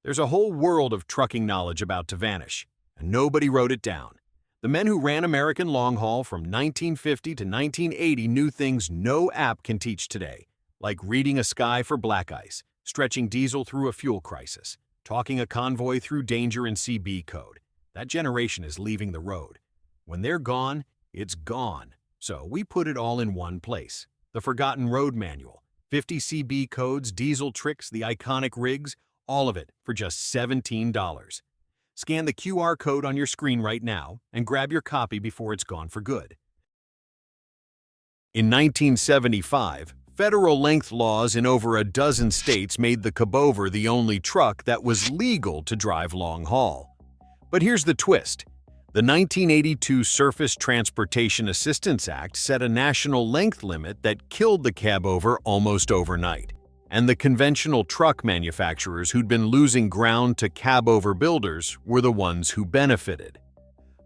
There's a whole world of trucking knowledge about to vanish, and nobody wrote it down. The men who ran American long haul from 1950 to 1980 knew things no app can teach today, like reading a sky for black ice, stretching diesel through a fuel crisis, talking a convoy through danger in CB code. That generation is leaving the road. When they're gone, it's gone. So we put it all in one place. The Forgotten Road Manual, 50 CB codes, diesel tricks, the iconic rigs, all of it for just $17. Scan the QR code on your screen right now and grab your copy before it's gone for good. In 1975, federal length laws in over a dozen states made the Cabover the only truck that was legal to drive long haul. But here's the twist. The 1982 Surface Transportation Assistance Act set a national length limit that killed the Cabover almost overnight. And the conventional truck manufacturers who'd been losing ground to cabover builders were the ones who benefited.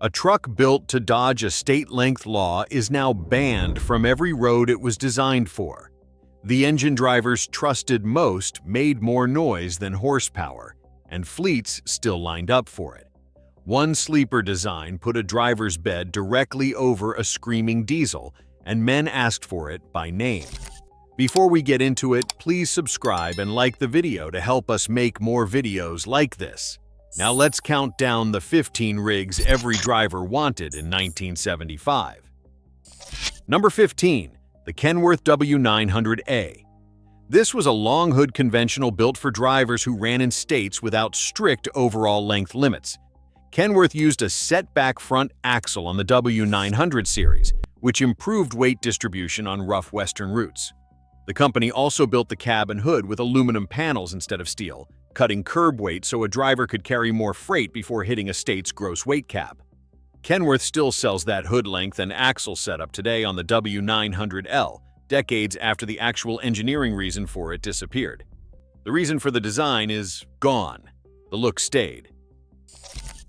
A truck built to dodge a state-length law is now banned from every road it was designed for. The engine drivers trusted most made more noise than horsepower, and fleets still lined up for it. One sleeper design put a driver's bed directly over a screaming diesel, and men asked for it by name. Before we get into it, please subscribe and like the video to help us make more videos like this. Now let's count down the 15 rigs every driver wanted in 1975. Number 15. The Kenworth W900A. This was a long hood conventional built for drivers who ran in states without strict overall length limits. Kenworth used a set-back front axle on the W900 series, which improved weight distribution on rough western routes. The company also built the cab and hood with aluminum panels instead of steel, cutting curb weight so a driver could carry more freight before hitting a state's gross weight cap. Kenworth still sells that hood length and axle setup today on the W900L, decades after the actual engineering reason for it disappeared. The reason for the design is gone. The look stayed.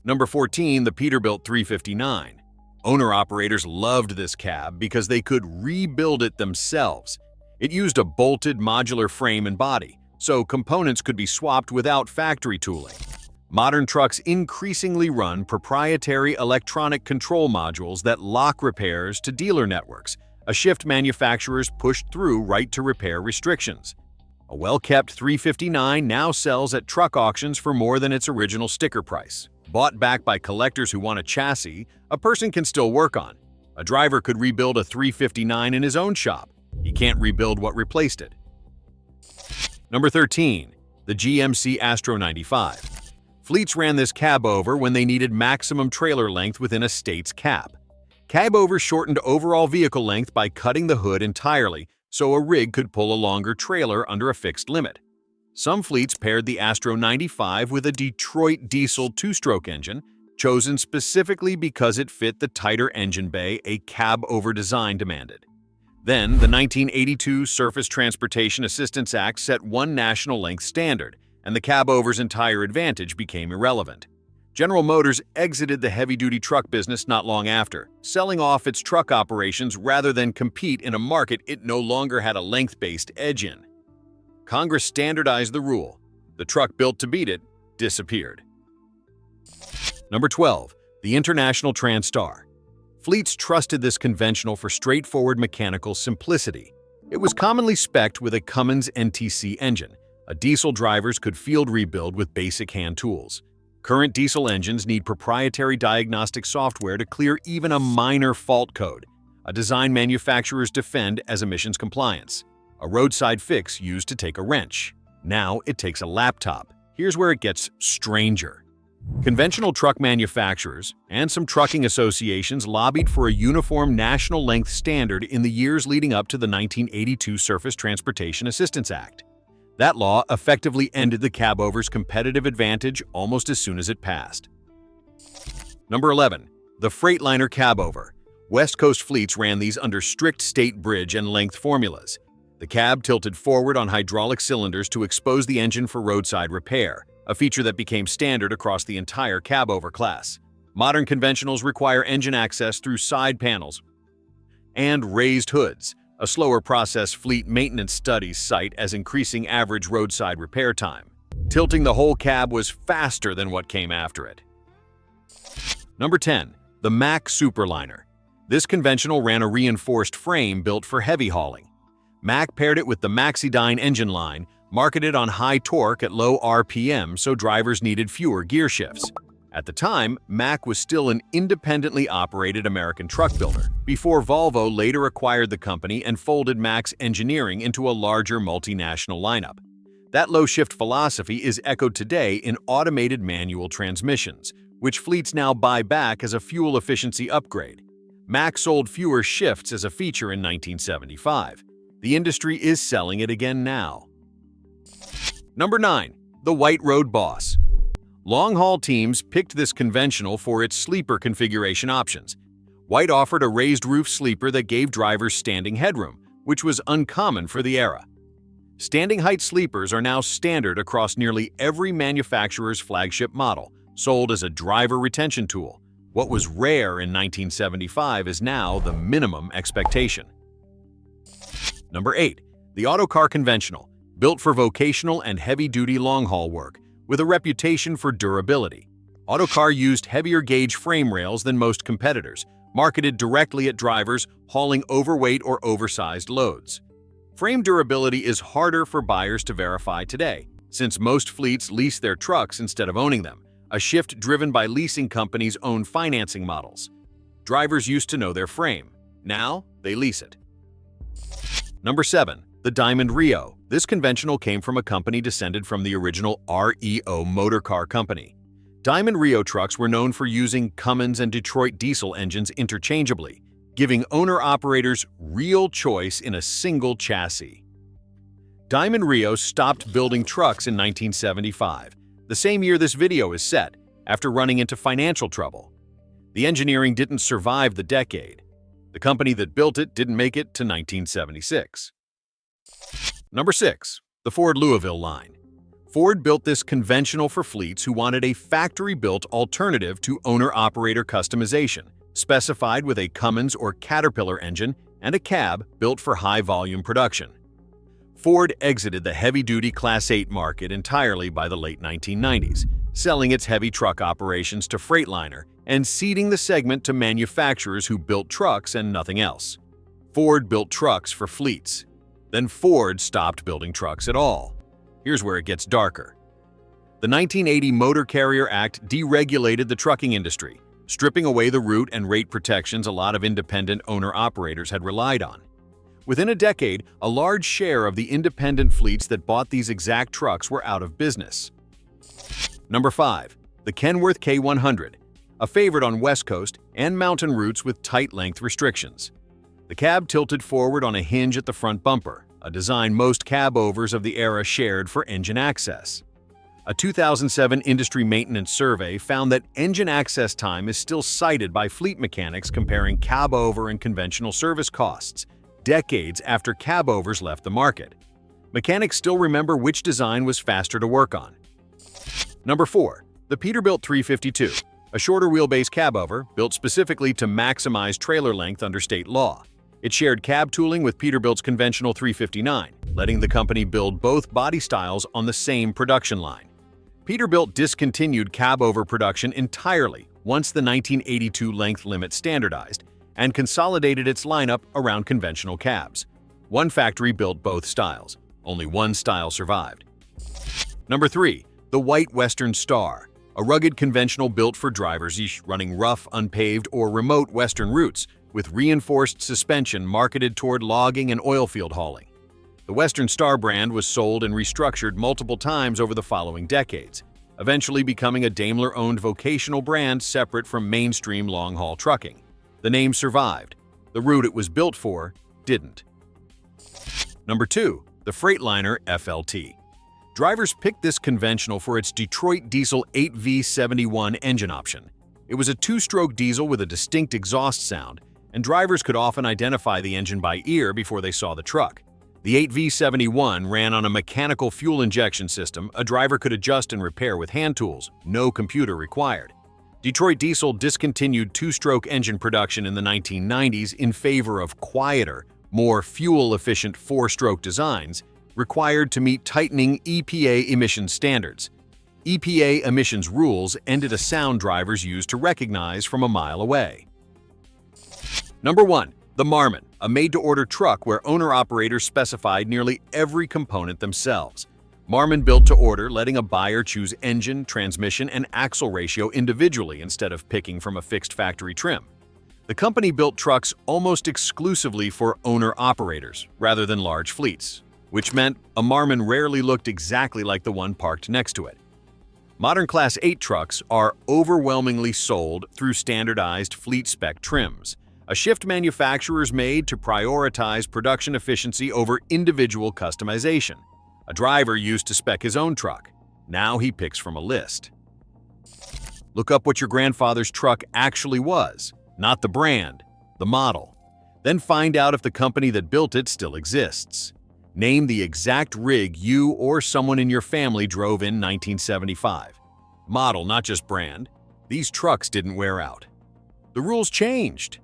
Number 14, the Peterbilt 359. Owner-operators loved this cab because they could rebuild it themselves. It used a bolted modular frame and body, so components could be swapped without factory tooling. Modern trucks increasingly run proprietary electronic control modules that lock repairs to dealer networks, a shift manufacturers pushed through right to repair restrictions. A well-kept 359 now sells at truck auctions for more than its original sticker price. Bought back by collectors who want a chassis a person can still work on. A driver could rebuild a 359 in his own shop. He can't rebuild what replaced it. Number 13. The GMC Astro 95. Fleets ran this cabover when they needed maximum trailer length within a state's cap. Cabover shortened overall vehicle length by cutting the hood entirely so a rig could pull a longer trailer under a fixed limit. Some fleets paired the Astro 95 with a Detroit diesel two-stroke engine, chosen specifically because it fit the tighter engine bay a cabover design demanded. Then, the 1982 Surface Transportation Assistance Act set one national length standard, and the cabover's entire advantage became irrelevant. General Motors exited the heavy-duty truck business not long after, selling off its truck operations rather than compete in a market it no longer had a length-based edge in. Congress standardized the rule. The truck built to beat it disappeared. Number 12. The International Transtar. Fleets trusted this conventional for straightforward mechanical simplicity. It was commonly spec'd with a Cummins NTC engine. A diesel drivers could field rebuild with basic hand tools. Current diesel engines need proprietary diagnostic software to clear even a minor fault code, a design manufacturers defend as emissions compliance. A roadside fix used to take a wrench. Now it takes a laptop. Here's where it gets stranger. Conventional truck manufacturers and some trucking associations lobbied for a uniform national length standard in the years leading up to the 1982 Surface Transportation Assistance Act. That law effectively ended the cabover's competitive advantage almost as soon as it passed. Number 11. The Freightliner Cabover. West Coast fleets ran these under strict state bridge and length formulas. The cab tilted forward on hydraulic cylinders to expose the engine for roadside repair, a feature that became standard across the entire cabover class. Modern conventionals require engine access through side panels and raised hoods, a slower process fleet maintenance studies cite as increasing average roadside repair time. Tilting the whole cab was faster than what came after it. Number 10. The Mack Superliner. This conventional ran a reinforced frame built for heavy hauling. Mack paired it with the Maxidyne engine line, marketed on high torque at low RPM so drivers needed fewer gear shifts. At the time, Mack was still an independently operated American truck builder, before Volvo later acquired the company and folded Mack's engineering into a larger multinational lineup. That low-shift philosophy is echoed today in automated manual transmissions, which fleets now buy back as a fuel efficiency upgrade. Mack sold fewer shifts as a feature in 1975. The industry is selling it again now. Number 9. The White Road Boss. Long-haul teams picked this conventional for its sleeper configuration options. White offered a raised-roof sleeper that gave drivers standing headroom, which was uncommon for the era. Standing height sleepers are now standard across nearly every manufacturer's flagship model, sold as a driver retention tool. What was rare in 1975 is now the minimum expectation. Number 8. The Autocar Conventional, built for vocational and heavy-duty long-haul work, with a reputation for durability. Autocar used heavier-gauge frame rails than most competitors, marketed directly at drivers hauling overweight or oversized loads. Frame durability is harder for buyers to verify today, since most fleets lease their trucks instead of owning them, a shift driven by leasing companies' own financing models. Drivers used to know their frame. Now, they lease it. Number 7. The Diamond Rio. This conventional came from a company descended from the original REO motorcar company. Diamond Rio trucks were known for using Cummins and Detroit diesel engines interchangeably, giving owner-operators real choice in a single chassis. Diamond Rio stopped building trucks in 1975, the same year this video is set, after running into financial trouble. The engineering didn't survive the decade. The company that built it didn't make it to 1976. Number 6. The Ford Louisville Line. Ford built this conventional for fleets who wanted a factory-built alternative to owner-operator customization, specified with a Cummins or Caterpillar engine and a cab built for high-volume production. Ford exited the heavy-duty Class 8 market entirely by the late 1990s, selling its heavy truck operations to Freightliner and ceding the segment to manufacturers who built trucks and nothing else. Ford built trucks for fleets. Then Ford stopped building trucks at all. Here's where it gets darker. The 1980 Motor Carrier Act deregulated the trucking industry, stripping away the route and rate protections a lot of independent owner-operators had relied on. Within a decade, a large share of the independent fleets that bought these exact trucks were out of business. Number 5. The Kenworth K100, a favorite on West Coast and mountain routes with tight length restrictions. The cab tilted forward on a hinge at the front bumper, a design most cabovers of the era shared for engine access. A 2007 industry maintenance survey found that engine access time is still cited by fleet mechanics comparing cabover and conventional service costs, decades after cabovers left the market. Mechanics still remember which design was faster to work on. Number 4. The Peterbilt 352, a shorter wheelbase cabover built specifically to maximize trailer length under state law. It shared cab tooling with Peterbilt's conventional 359, letting the company build both body styles on the same production line. Peterbilt discontinued cabover production entirely once the 1982 length limit standardized and consolidated its lineup around conventional cabs. One factory built both styles. Only one style survived. Number 3. The White Western Star, a rugged conventional built for drivers running rough, unpaved, or remote western routes, with reinforced suspension marketed toward logging and oilfield hauling. The Western Star brand was sold and restructured multiple times over the following decades, eventually becoming a Daimler-owned vocational brand separate from mainstream long-haul trucking. The name survived. The route it was built for didn't. Number 2. The Freightliner FLT. Drivers picked this conventional for its Detroit diesel 8V71 engine option. It was a two-stroke diesel with a distinct exhaust sound, and drivers could often identify the engine by ear before they saw the truck. The 8V71 ran on a mechanical fuel injection system a driver could adjust and repair with hand tools, no computer required. Detroit Diesel discontinued two-stroke engine production in the 1990s in favor of quieter, more fuel-efficient four-stroke designs, required to meet tightening EPA emission standards. EPA emissions rules ended a sound drivers used to recognize from a mile away. Number 1. The Marmon, a made-to-order truck where owner-operators specified nearly every component themselves. Marmon built to order, letting a buyer choose engine, transmission, and axle ratio individually instead of picking from a fixed factory trim. The company built trucks almost exclusively for owner-operators, rather than large fleets, which meant a Marmon rarely looked exactly like the one parked next to it. Modern Class 8 trucks are overwhelmingly sold through standardized fleet-spec trims, a shift manufacturers made to prioritize production efficiency over individual customization. A driver used to spec his own truck. Now he picks from a list. Look up what your grandfather's truck actually was, not the brand, the model. Then find out if the company that built it still exists. Name the exact rig you or someone in your family drove in 1975. Model, not just brand. These trucks didn't wear out. The rules changed.